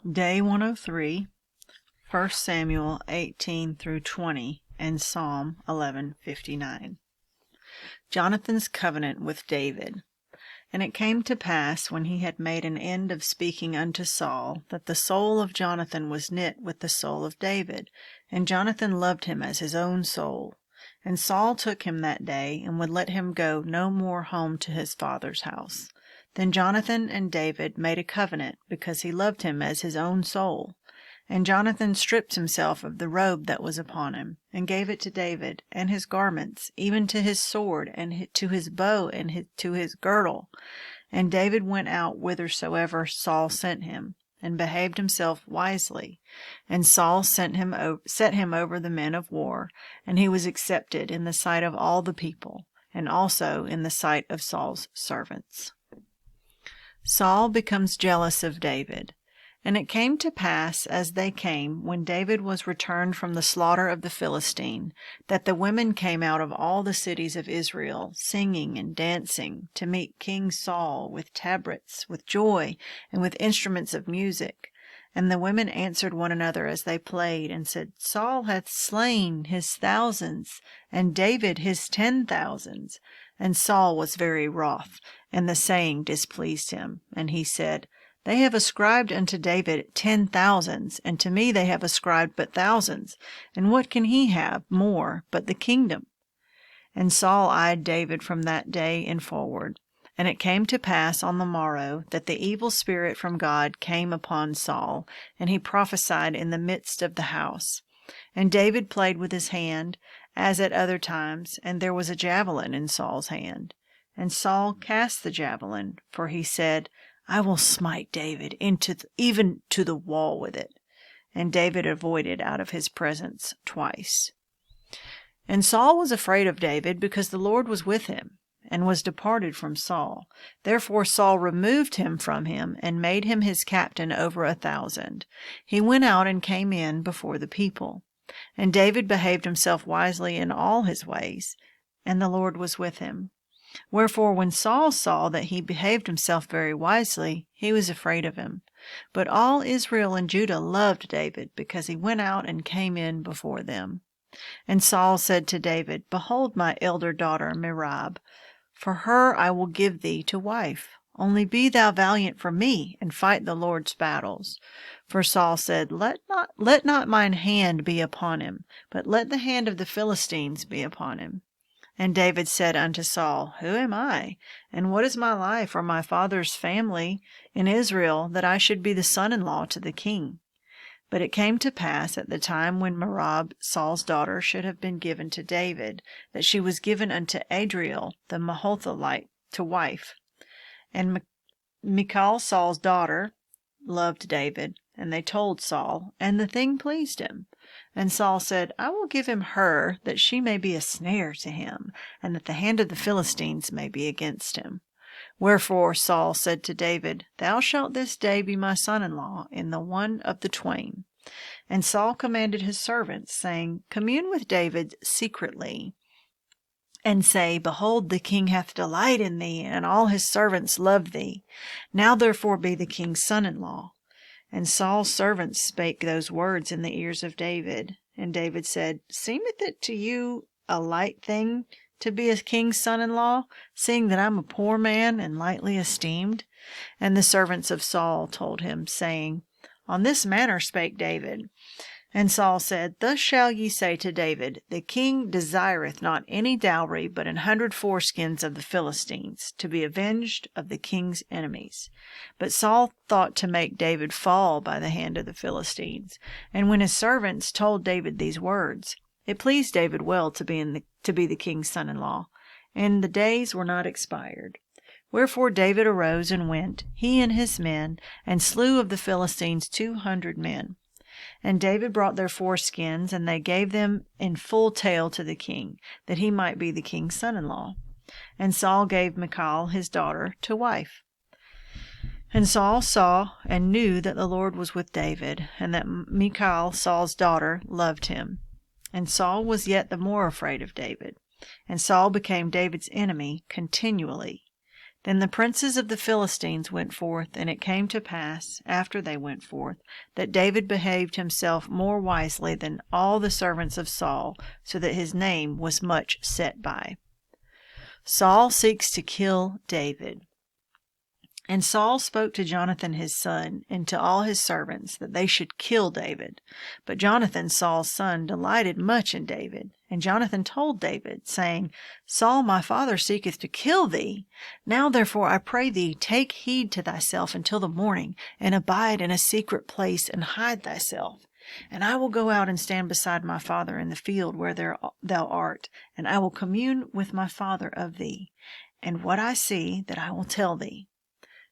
Day 103, 1 Samuel 18 through 20, and Psalm 11:59. Jonathan's covenant with David. And it came to pass, when he had made an end of speaking unto Saul, that the soul of Jonathan was knit with the soul of David, and Jonathan loved him as his own soul. And Saul took him that day, and would let him go no more home to his father's house. Then Jonathan and David made a covenant, because he loved him as his own soul. And Jonathan stripped himself of the robe that was upon him, and gave it to David, and his garments, even to his sword, and to his bow, and to his girdle. And David went out whithersoever Saul sent him, and behaved himself wisely. And Saul set him over the men of war, and he was accepted in the sight of all the people, and also in the sight of Saul's servants. Saul becomes jealous of David. And it came to pass, as they came, when David was returned from the slaughter of the Philistine, that the women came out of all the cities of Israel, singing and dancing, to meet King Saul with tabrets, with joy, and with instruments of music. And the women answered one another as they played, and said, Saul hath slain his thousands, and David his 10,000s. And Saul was very wroth, and the saying displeased him. And he said, They have ascribed unto David 10,000s, and to me they have ascribed but thousands. And what can he have more but the kingdom? And Saul eyed David from that day and forward. And it came to pass on the morrow that the evil spirit from God came upon Saul, and he prophesied in the midst of the house. And David played with his hand, as at other times, and there was a javelin in Saul's hand. And Saul cast the javelin, for he said, I will smite David even to the wall with it. And David avoided out of his presence twice. And Saul was afraid of David, because the Lord was with him, and was departed from Saul. Therefore Saul removed him from him, and made him his captain over 1,000. He went out and came in before the people. And David behaved himself wisely in all his ways, and the Lord was with him. Wherefore when Saul saw that he behaved himself very wisely, he was afraid of him. But all Israel and Judah loved David, because he went out and came in before them. And Saul said to David, Behold my elder daughter Merab, for her I will give thee to wife. Only be thou valiant for me, and fight the Lord's battles. For Saul said, Let not mine hand be upon him, but let the hand of the Philistines be upon him. And David said unto Saul, Who am I, and what is my life or my father's family in Israel, that I should be the son-in-law to the king? But it came to pass at the time when Merab, Saul's daughter, should have been given to David, that she was given unto Adriel the Maholthalite to wife. And Michal, Saul's daughter, loved David, and they told Saul, and the thing pleased him. And Saul said, I will give him her, that she may be a snare to him, and that the hand of the Philistines may be against him. Wherefore Saul said to David, Thou shalt this day be my son-in-law in the one of the twain. And Saul commanded his servants, saying, Commune with David secretly, and say, Behold, the king hath delight in thee, and all his servants love thee. Now therefore be the king's son-in-law. And Saul's servants spake those words in the ears of David. And David said, Seemeth it to you a light thing to be a king's son-in-law, seeing that I am a poor man and lightly esteemed? And the servants of Saul told him, saying, On this manner spake David. And Saul said, Thus shall ye say to David, The king desireth not any dowry, but 100 foreskins of the Philistines, to be avenged of the king's enemies. But Saul thought to make David fall by the hand of the Philistines. And when his servants told David these words, it pleased David well to be the king's son-in-law, and the days were not expired. Wherefore David arose and went, he and his men, and slew of the Philistines 200 men. And David brought their foreskins, and they gave them in full tale to the king, that he might be the king's son-in-law. And Saul gave Michal his daughter to wife. And Saul saw and knew that the Lord was with David, and that Michal, Saul's daughter, loved him. And Saul was yet the more afraid of David. And Saul became David's enemy continually. Then the princes of the Philistines went forth, and it came to pass, after they went forth, that David behaved himself more wisely than all the servants of Saul, so that his name was much set by. Saul seeks to kill David. And Saul spoke to Jonathan his son, and to all his servants, that they should kill David. But Jonathan, Saul's son, delighted much in David. And Jonathan told David, saying, Saul my father seeketh to kill thee. Now therefore I pray thee, take heed to thyself until the morning, and abide in a secret place, and hide thyself. And I will go out and stand beside my father in the field where thou art, and I will commune with my father of thee. And what I see, that I will tell thee.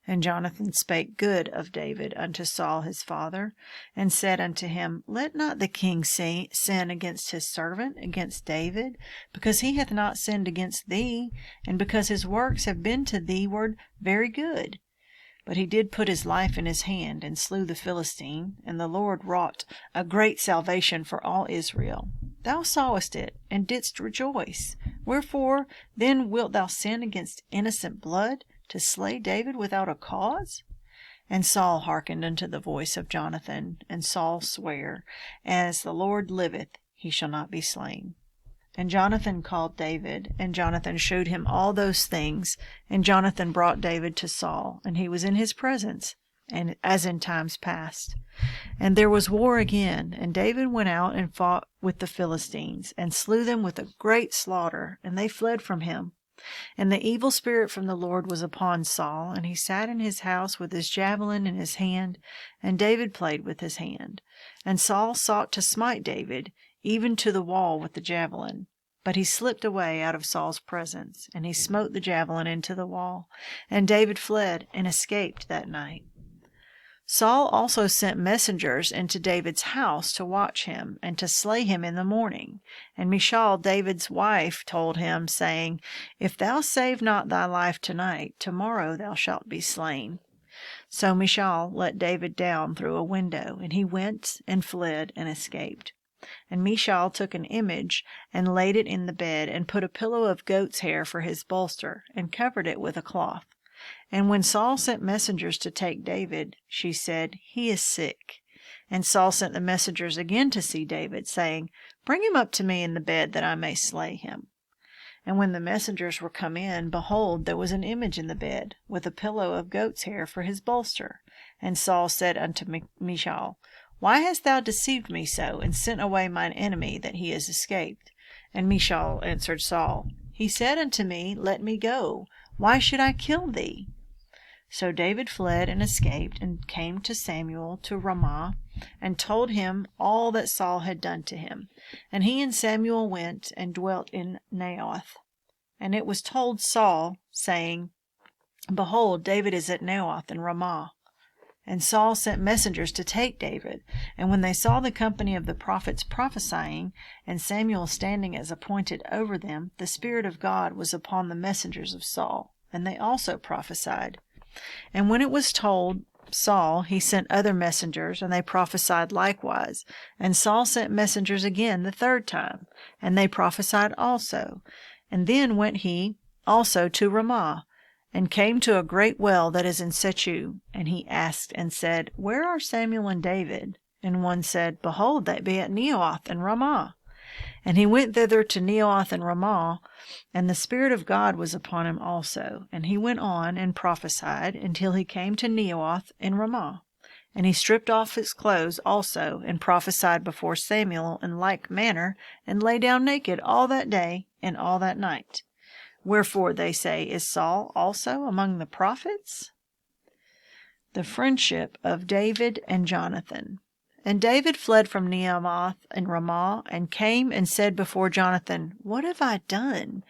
And Jonathan spake good of David unto Saul his father, and said unto him, Let not the king sin against his servant, against David, because he hath not sinned against thee, and because his works have been to thee-ward very good. But he did put his life in his hand, and slew the Philistine, and the Lord wrought a great salvation for all Israel. Thou sawest it, and didst rejoice. Wherefore then wilt thou sin against innocent blood, to slay David without a cause? And Saul hearkened unto the voice of Jonathan, and Saul sware, As the Lord liveth, he shall not be slain. And Jonathan called David, and Jonathan shewed him all those things, and Jonathan brought David to Saul, and he was in his presence, and as in times past. And there was war again, and David went out and fought with the Philistines, and slew them with a great slaughter, and they fled from him. And the evil spirit from the Lord was upon Saul, and he sat in his house with his javelin in his hand, and David played with his hand. And Saul sought to smite David, even to the wall with the javelin. But he slipped away out of Saul's presence, and he smote the javelin into the wall. And David fled and escaped that night. Saul also sent messengers into David's house to watch him, and to slay him in the morning. And Michal, David's wife, told him, saying, If thou save not thy life tonight, tomorrow thou shalt be slain. So Michal let David down through a window, and he went and fled and escaped. And Michal took an image, and laid it in the bed, and put a pillow of goat's hair for his bolster, and covered it with a cloth. And when Saul sent messengers to take David, she said, He is sick. And Saul sent the messengers again to see David, saying, Bring him up to me in the bed, that I may slay him. And when the messengers were come in, behold, there was an image in the bed, with a pillow of goat's hair for his bolster. And Saul said unto Michal, Why hast thou deceived me so, and sent away mine enemy, that he is escaped? And Michal answered Saul, He said unto me, Let me go. Why should I kill thee? So David fled and escaped, and came to Samuel to Ramah, and told him all that Saul had done to him. And he and Samuel went and dwelt in Naioth. And it was told Saul, saying, Behold, David is at Naioth in Ramah. And Saul sent messengers to take David. And when they saw the company of the prophets prophesying, and Samuel standing as appointed over them, the Spirit of God was upon the messengers of Saul, and they also prophesied. And when it was told Saul, he sent other messengers, and they prophesied likewise. And Saul sent messengers again the third time, and they prophesied also. And then went he also to Ramah, and came to a great well that is in Sechu. And he asked and said, Where are Samuel and David? And one said, Behold, they be at Naioth and Ramah. And he went thither to Naioth and Ramah, and the Spirit of God was upon him also. And he went on and prophesied until he came to Naioth and Ramah. And he stripped off his clothes also, and prophesied before Samuel in like manner, and lay down naked all that day and all that night. Wherefore, they say, is Saul also among the prophets? The friendship of David and Jonathan. And David fled from Naioth and Ramah, and came and said before Jonathan, What have I done?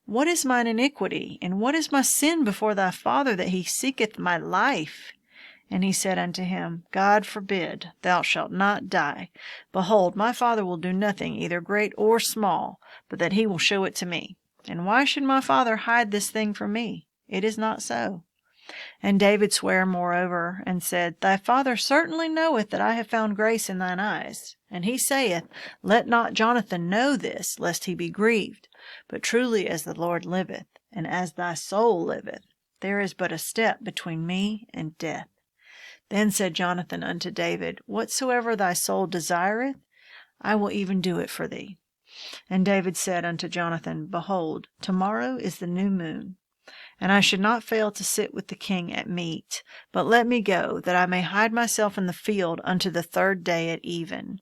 What is mine iniquity? And what is my sin before thy father, that he seeketh my life? And he said unto him, God forbid, thou shalt not die. Behold, my father will do nothing, either great or small, but that he will show it to me. And why should my father hide this thing from me? It is not so. And David sware moreover, and said, Thy father certainly knoweth that I have found grace in thine eyes. And he saith, Let not Jonathan know this, lest he be grieved. But truly as the Lord liveth, and as thy soul liveth, There is but a step between me and death. Then said Jonathan unto David, Whatsoever thy soul desireth, I will even do it for thee. And David said unto Jonathan, Behold, tomorrow is the new moon, and I should not fail to sit with the king at meat. But let me go, that I may hide myself in the field unto the 3rd day at even.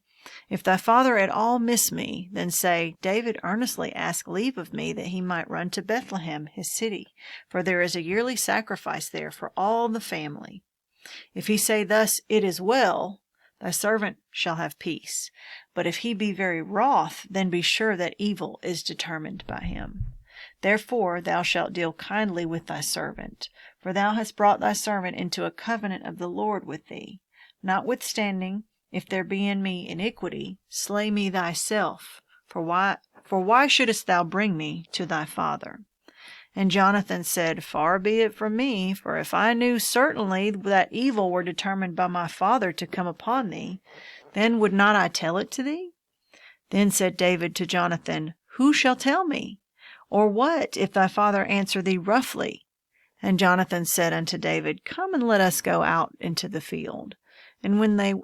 If thy father at all miss me, then say, David earnestly asked leave of me that he might run to Bethlehem, his city, for there is a yearly sacrifice there for all the family. If he say thus, It is well, thy servant shall have peace. But if he be very wroth, then be sure that evil is determined by him. Therefore thou shalt deal kindly with thy servant, for thou hast brought thy servant into a covenant of the Lord with thee. Notwithstanding, if there be in me iniquity, slay me thyself. For why shouldest thou bring me to thy father? And Jonathan said, Far be it from me, for if I knew certainly that evil were determined by my father to come upon thee, then would not I tell it to thee? Then said David to Jonathan, Who shall tell me? Or what, if thy father answer thee roughly? And Jonathan said unto David, Come and let us go out into the field. And when they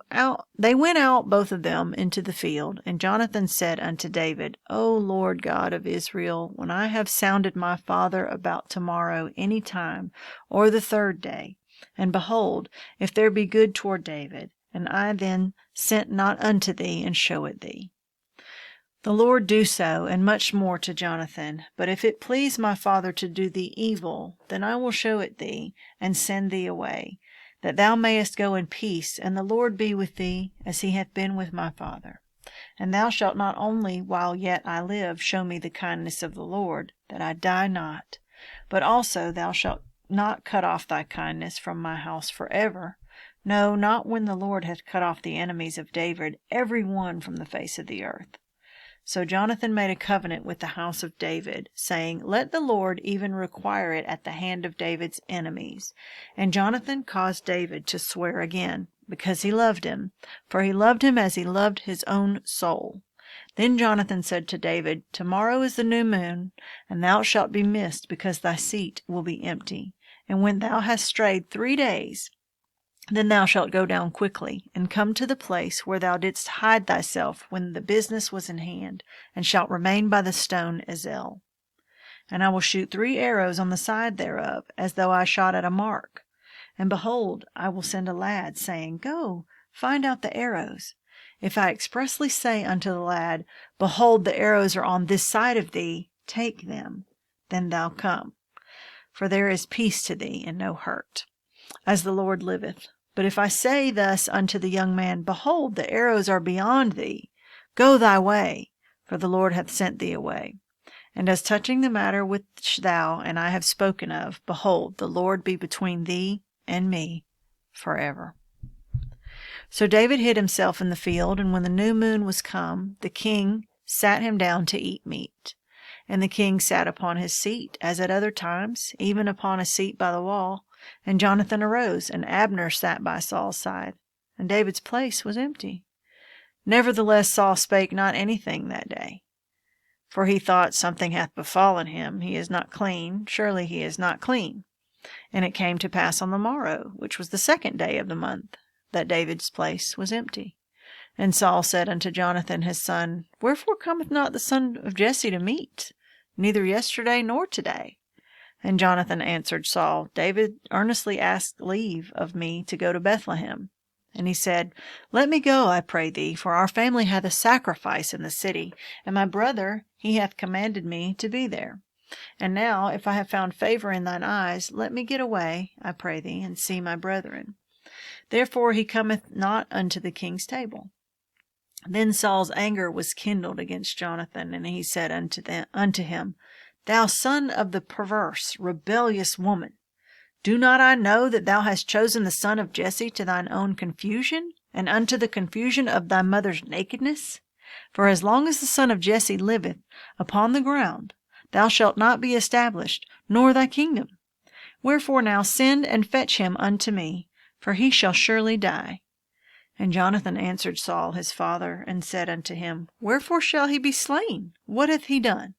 went out both of them into the field, and Jonathan said unto David, O Lord God of Israel, when I have sounded my father about tomorrow any time, or the 3rd day, and behold, if there be good toward David, and I then sent not unto thee, and show it thee. The Lord do so, and much more to Jonathan. But if it please my father to do thee evil, then I will show it thee, and send thee away, that thou mayest go in peace, and the Lord be with thee, as he hath been with my father. And thou shalt not only, while yet I live, show me the kindness of the Lord, that I die not, but also thou shalt not cut off thy kindness from my house forever. No, not when the Lord hath cut off the enemies of David, every one from the face of the earth. So Jonathan made a covenant with the house of David, saying, Let the Lord even require it at the hand of David's enemies. And Jonathan caused David to swear again, because he loved him, for he loved him as he loved his own soul. Then Jonathan said to David, Tomorrow is the new moon, and thou shalt be missed, because thy seat will be empty. And when thou hast strayed 3 days, then thou shalt go down quickly, and come to the place where thou didst hide thyself when the business was in hand, and shalt remain by the stone Ezel. And I will shoot 3 arrows on the side thereof, as though I shot at a mark. And behold, I will send a lad, saying, Go, find out the arrows. If I expressly say unto the lad, Behold, the arrows are on this side of thee, take them, then thou come. For there is peace to thee, and no hurt, as the Lord liveth. But if I say thus unto the young man, Behold, the arrows are beyond thee, go thy way, for the Lord hath sent thee away. And as touching the matter which thou and I have spoken of, behold, the Lord be between thee and me forever. So David hid himself in the field, and when the new moon was come, the king sat him down to eat meat. And the king sat upon his seat, as at other times, even upon a seat by the wall. And Jonathan arose, and Abner sat by Saul's side, and David's place was empty. Nevertheless Saul spake not anything that day. For he thought, Something hath befallen him, he is not clean, surely he is not clean. And it came to pass on the morrow, which was the 2nd day of the month, that David's place was empty. And Saul said unto Jonathan his son, Wherefore cometh not the son of Jesse to meat, neither yesterday nor today? And Jonathan answered Saul, David earnestly asked leave of me to go to Bethlehem. And he said, Let me go, I pray thee, for our family hath a sacrifice in the city, and my brother, he hath commanded me to be there. And now, if I have found favor in thine eyes, let me get away, I pray thee, and see my brethren. Therefore he cometh not unto the king's table. Then Saul's anger was kindled against Jonathan, and he said unto him, Thou son of the perverse, rebellious woman, do not I know that thou hast chosen the son of Jesse to thine own confusion, and unto the confusion of thy mother's nakedness? For as long as the son of Jesse liveth upon the ground, thou shalt not be established, nor thy kingdom. Wherefore now send and fetch him unto me, for he shall surely die. And Jonathan answered Saul his father, and said unto him, Wherefore shall he be slain? What hath he done?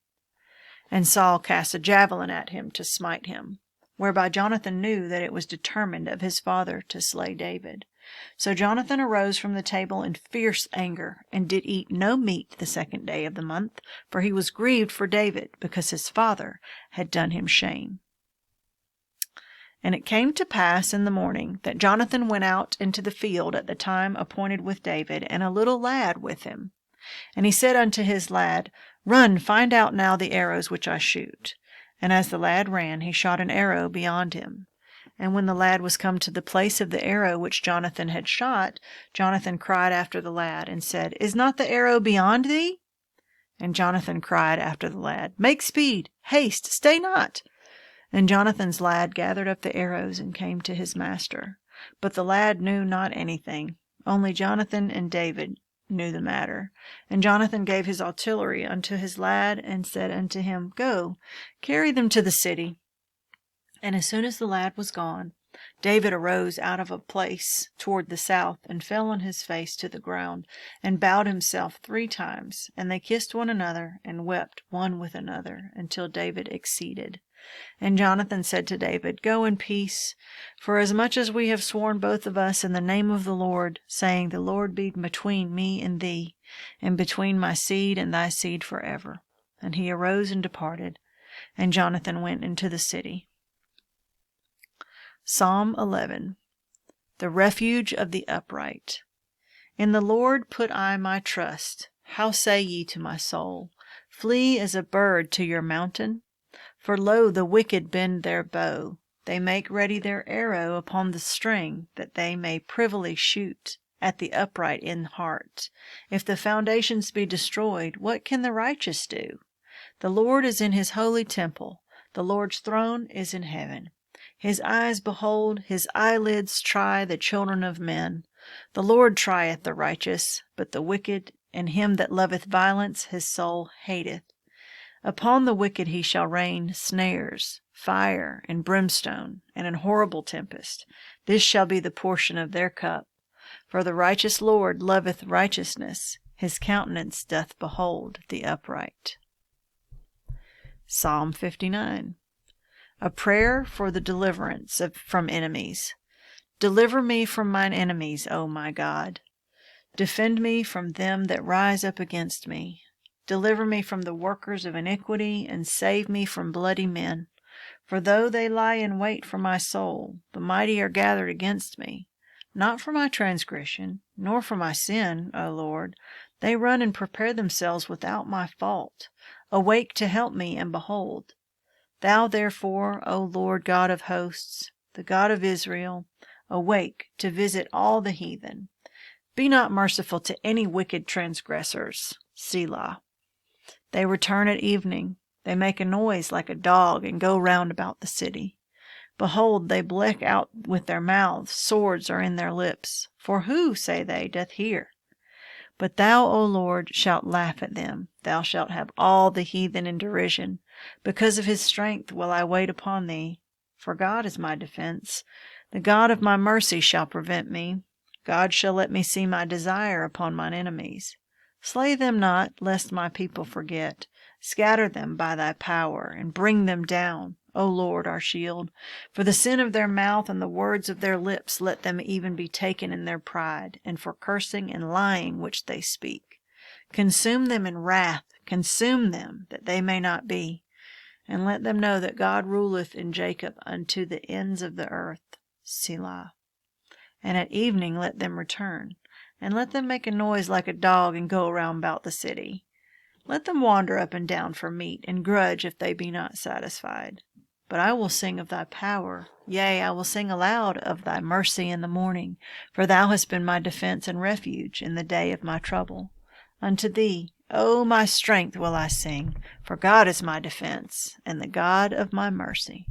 And Saul cast a javelin at him to smite him. whereby Jonathan knew that it was determined of his father to slay David. So Jonathan arose from the table in fierce anger, and did eat no meat the 2nd day of the month, for he was grieved for David, because his father had done him shame. And it came to pass in the morning that Jonathan went out into the field at the time appointed with David, and a little lad with him. And he said unto his lad, Run, find out now the arrows which I shoot. And as the lad ran, he shot an arrow beyond him. And when the lad was come to the place of the arrow which Jonathan had shot, Jonathan cried after the lad, and said, Is not the arrow beyond thee? And Jonathan cried after the lad, Make speed, haste, stay not. And Jonathan's lad gathered up the arrows and came to his master. But the lad knew not anything, only Jonathan and David knew the matter. And Jonathan gave his artillery unto his lad, and said unto him, Go, carry them to the city. And as soon as the lad was gone, David arose out of a place toward the south, and fell on his face to the ground, and bowed himself 3 times. And they kissed one another, and wept one with another, until David exceeded. And Jonathan said to David, Go in peace, for as much as we have sworn both of us in the name of the Lord, saying, The Lord be between me and thee, and between my seed and thy seed forever. And he arose and departed, and Jonathan went into the city. Psalm 11. The refuge of the upright. In the Lord put I my trust. How say ye to my soul, Flee as a bird to your mountain? For lo, the wicked bend their bow. They make ready their arrow upon the string, that they may privily shoot at the upright in heart. If the foundations be destroyed, what can the righteous do? The Lord is in his holy temple. The Lord's throne is in heaven. His eyes behold, his eyelids try the children of men. The Lord trieth the righteous, but the wicked and him that loveth violence his soul hateth. Upon the wicked he shall rain snares, fire, and brimstone, and an horrible tempest. This shall be the portion of their cup. For the righteous Lord loveth righteousness. His countenance doth behold the upright. Psalm 59. A prayer for the deliverance from enemies. Deliver me from mine enemies, O my God. Defend me from them that rise up against me. Deliver me from the workers of iniquity, and save me from bloody men. For though they lie in wait for my soul, the mighty are gathered against me. Not for my transgression, nor for my sin, O Lord. They run and prepare themselves without my fault. Awake to help me, and behold. Thou therefore, O Lord God of hosts, the God of Israel, awake to visit all the heathen. Be not merciful to any wicked transgressors. Selah. They return at evening. They make a noise like a dog, and go round about the city. Behold, they blink out with their mouths, swords are in their lips. For who, say they, doth hear? But thou, O Lord, shalt laugh at them. Thou shalt have all the heathen in derision. Because of his strength will I wait upon thee. For God is my defense. The God of my mercy shall prevent me. God shall let me see my desire upon mine enemies. Slay them not, lest my people forget. Scatter them by thy power, and bring them down, O Lord, our shield. For the sin of their mouth and the words of their lips let them even be taken in their pride, and for cursing and lying which they speak. Consume them in wrath, consume them, that they may not be. And let them know that God ruleth in Jacob unto the ends of the earth. Selah. And at evening let them return. And let them make a noise like a dog, and go round about the city. Let them wander up and down for meat, and grudge if they be not satisfied. But I will sing of thy power. Yea, I will sing aloud of thy mercy in the morning. For thou hast been my defense and refuge in the day of my trouble. Unto thee, O my strength, will I sing. For God is my defense, and the God of my mercy.